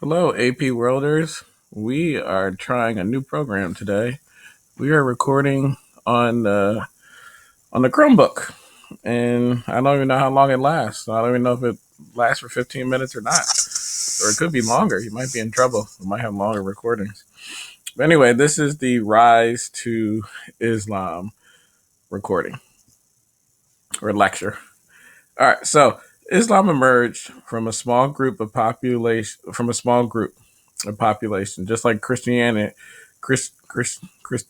Hello, AP Worlders. We are trying a new program today. We are recording on the Chromebook, and I don't even know how long it lasts. I don't even know if it lasts for 15 minutes or not, or it could be longer. You might be in trouble. We might have longer recordings. But anyway, this is the Rise to Islam recording or lecture. All right, so Islam emerged from a small group of population, just like Chris, Chris, Chris,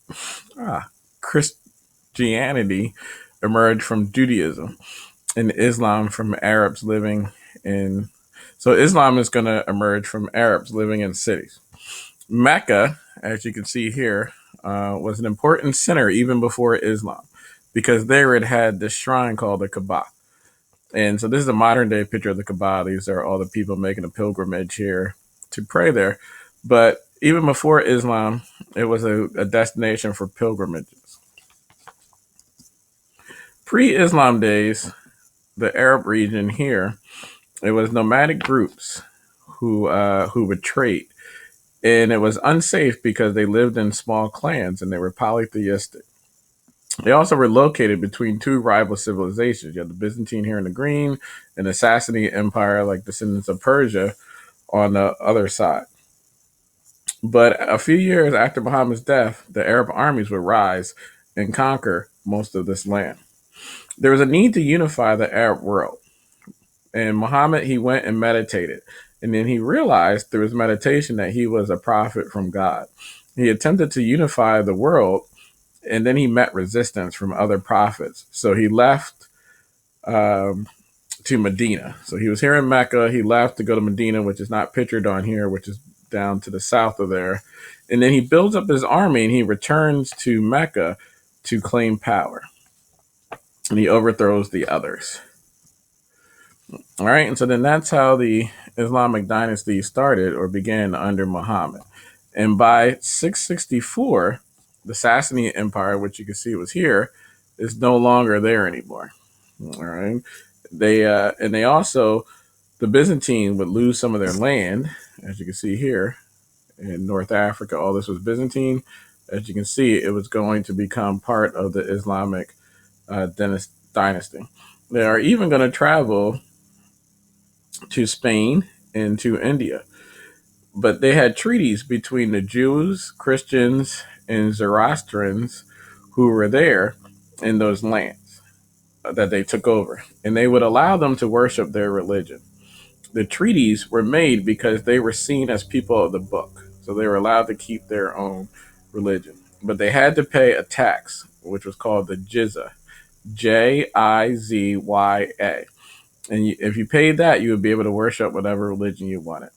Christianity emerged from Judaism, and Islam from Arabs living in. So Islam is going to emerge from Arabs living in cities. Mecca, as you can see here, was an important center even before Islam, because there it had this shrine called the Kaaba. And so this is a modern day picture of the Kaaba. These are all the people making a pilgrimage here to pray there. But even before Islam, it was a destination for pilgrimages. Pre-Islam days, the Arab region here, it was nomadic groups who would trade, and it was unsafe because they lived in small clans and they were polytheistic. They also were located between two rival civilizations. You have the Byzantine here in the green, and the Sassanid Empire, like descendants of Persia, on the other side. But a few years after Muhammad's death, the Arab armies would rise and conquer most of this land. There was a need to unify the Arab world. And Muhammad, he went and meditated. And then he realized through his meditation that he was a prophet from God. He attempted to unify the world, and then he met resistance from other prophets. So he left to Medina. So he was here in Mecca. He left to go to Medina, which is not pictured on here, which is down to the south of there. And then he builds up his army and he returns to Mecca to claim power. And he overthrows the others. All right. And so then that's how the Islamic dynasty started or began under Muhammad. And by 664, the Sassanid Empire, which you can see was here, is no longer there anymore. All right. They also, the Byzantine would lose some of their land, as you can see here in North Africa. All this was Byzantine. As you can see, it was going to become part of the Islamic dynasty. They are even going to travel to Spain and to India. But they had treaties between the Jews, Christians, and Zoroastrians who were there in those lands that they took over. And they would allow them to worship their religion. The treaties were made because they were seen as people of the book. So they were allowed to keep their own religion. But they had to pay a tax, which was called the jizya, Jizya. And if you paid that, you would be able to worship whatever religion you wanted.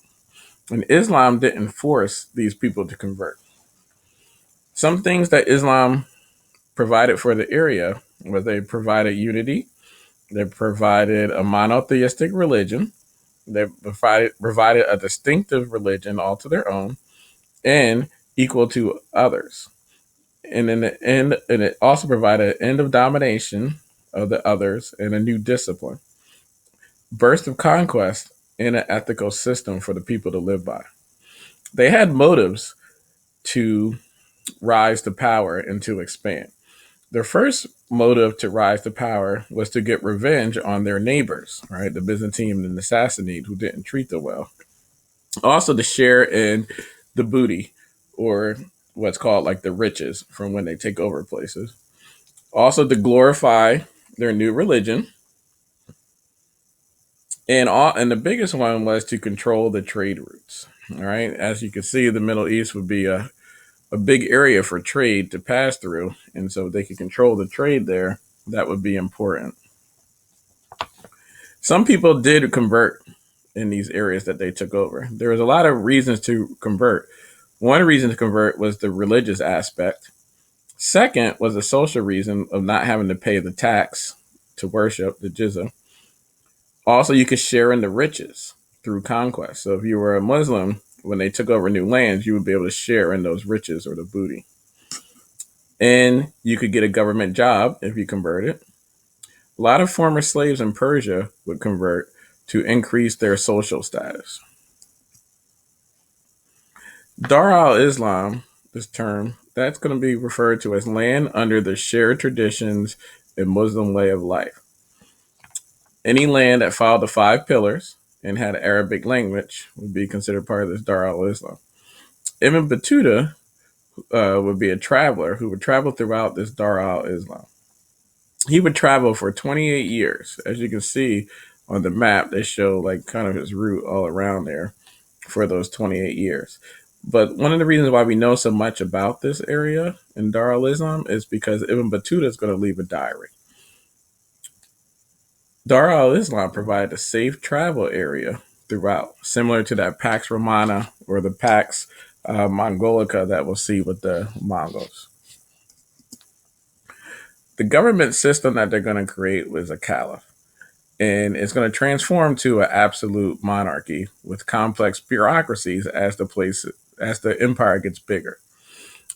And Islam didn't force these people to convert. Some things that Islam provided for the area was they provided unity, they provided a monotheistic religion, they provided a distinctive religion all to their own and equal to others. And in the end, and it also provided an end of domination of the others and a new discipline, burst of conquest, and an ethical system for the people to live by. They had motives to rise to power and to expand. Their first motive to rise to power was to get revenge on their neighbors, right? The Byzantine and the Sassanid, who didn't treat them well. Also, to share in the booty, or what's called like the riches from when they take over places. Also, to glorify their new religion. And the biggest one was to control the trade routes. All right. As you can see, the Middle East would be a big area for trade to pass through. And so if they could control the trade there, that would be important. Some people did convert in these areas that they took over. There was a lot of reasons to convert. One reason to convert was the religious aspect. Second was a social reason of not having to pay the tax to worship, the jizya. Also, you could share in the riches through conquest. So if you were a Muslim, when they took over new lands, you would be able to share in those riches or the booty. And you could get a government job if you converted. A lot of former slaves in Persia would convert to increase their social status. Dar al-Islam, this term, that's going to be referred to as land under the shared traditions and Muslim way of life. Any land that followed the five pillars and had Arabic language would be considered part of this Dar al-Islam. Ibn Battuta would be a traveler who would travel throughout this Dar al-Islam. He would travel for 28 years. As you can see on the map, they show like kind of his route all around there for those 28 years. But one of the reasons why we know so much about this area in Dar al-Islam is because Ibn Battuta is going to leave a diary. Dar al-Islam provided a safe travel area throughout, similar to that Pax Romana or the Pax Mongolica that we'll see with the Mongols. The government system that they're going to create was a caliph, and it's going to transform to an absolute monarchy with complex bureaucracies as the empire gets bigger.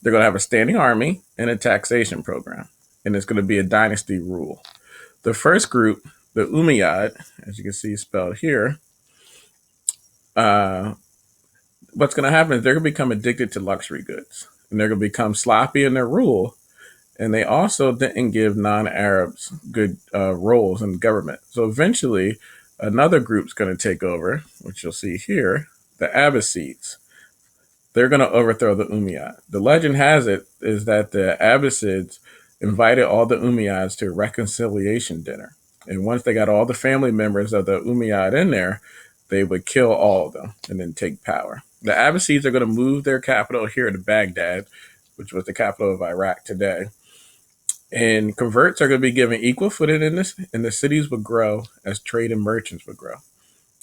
They're going to have a standing army and a taxation program, and it's going to be a dynasty rule. The first group, the Umayyad, as you can see spelled here, uh, what's going to happen is they're going to become addicted to luxury goods, and they're going to become sloppy in their rule. And they also didn't give non-Arabs good roles in government. So eventually, another group's going to take over, which you'll see here, the Abbasids. They're going to overthrow the Umayyad. The legend has it is that the Abbasids invited all the Umayyads to a reconciliation dinner. And once they got all the family members of the Umayyad in there, they would kill all of them and then take power. The Abbasids are going to move their capital here to Baghdad, which was the capital of Iraq today. And converts are going to be given equal footing in this, and the cities would grow as trade and merchants would grow.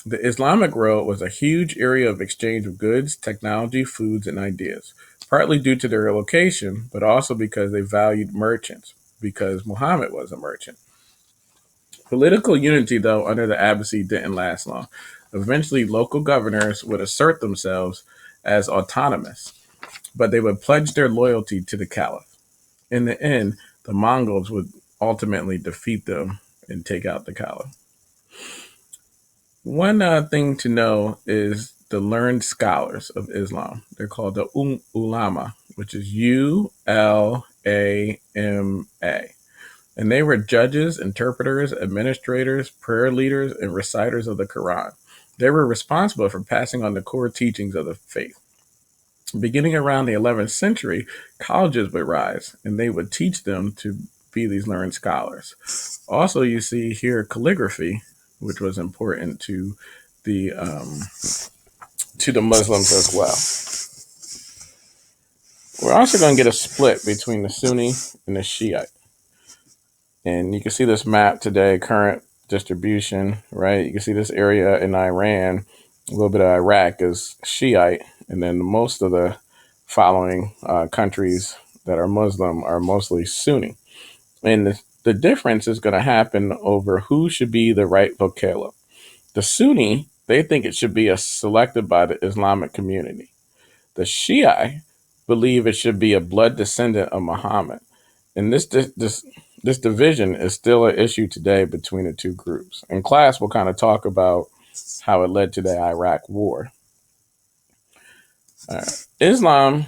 The Islamic world was a huge area of exchange of goods, technology, foods, and ideas, partly due to their location, but also because they valued merchants, because Muhammad was a merchant. Political unity, though, under the Abbasid didn't last long. Eventually, local governors would assert themselves as autonomous, but they would pledge their loyalty to the caliph. In the end, the Mongols would ultimately defeat them and take out the caliph. One thing to know is the learned scholars of Islam. They're called the ulama, which is Ulama. And they were judges, interpreters, administrators, prayer leaders, and reciters of the Quran. They were responsible for passing on the core teachings of the faith. Beginning around the 11th century, colleges would rise, and they would teach them to be these learned scholars. Also, you see here calligraphy, which was important the to the Muslims as well. We're also going to get a split between the Sunni and the Shiite. And you can see this map today, current distribution, right? You can see this area in Iran, a little bit of Iraq is Shiite, and then most of the following countries that are Muslim are mostly Sunni. And the difference is going to happen over who should be the rightful caliph. The Sunni, they think it should be selected by the Islamic community. The Shiite believe it should be a blood descendant of Muhammad. And this division is still an issue today between the two groups. In class, we'll kind of talk about how it led to the Iraq War. Islam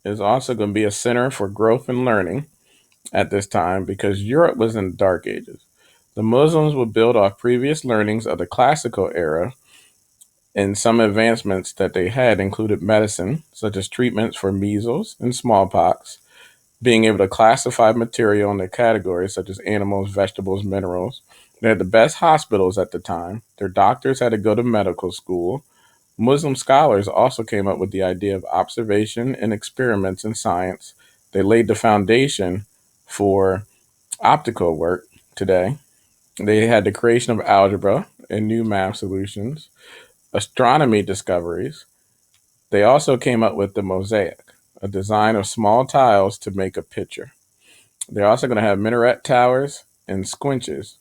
is also going to be a center for growth and learning at this time because Europe was in the Dark Ages. The Muslims would build off previous learnings of the classical era, and some advancements that they had included medicine, such as treatments for measles and smallpox, being able to classify material into categories such as animals, vegetables, minerals. They had the best hospitals at the time. Their doctors had to go to medical school. Muslim scholars also came up with the idea of observation and experiments in science. They laid the foundation for optical work today. They had the creation of algebra and new math solutions, astronomy discoveries. They also came up with the mosaic, a design of small tiles to make a picture. They're also going to have minaret towers and squinches.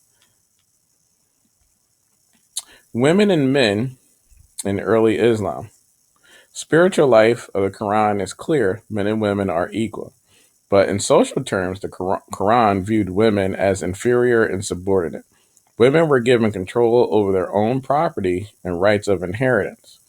Women and men in early Islam. Spiritual life of the Quran is clear. Men and women are equal. But in social terms, the Quran viewed women as inferior and subordinate. Women were given control over their own property and rights of inheritance.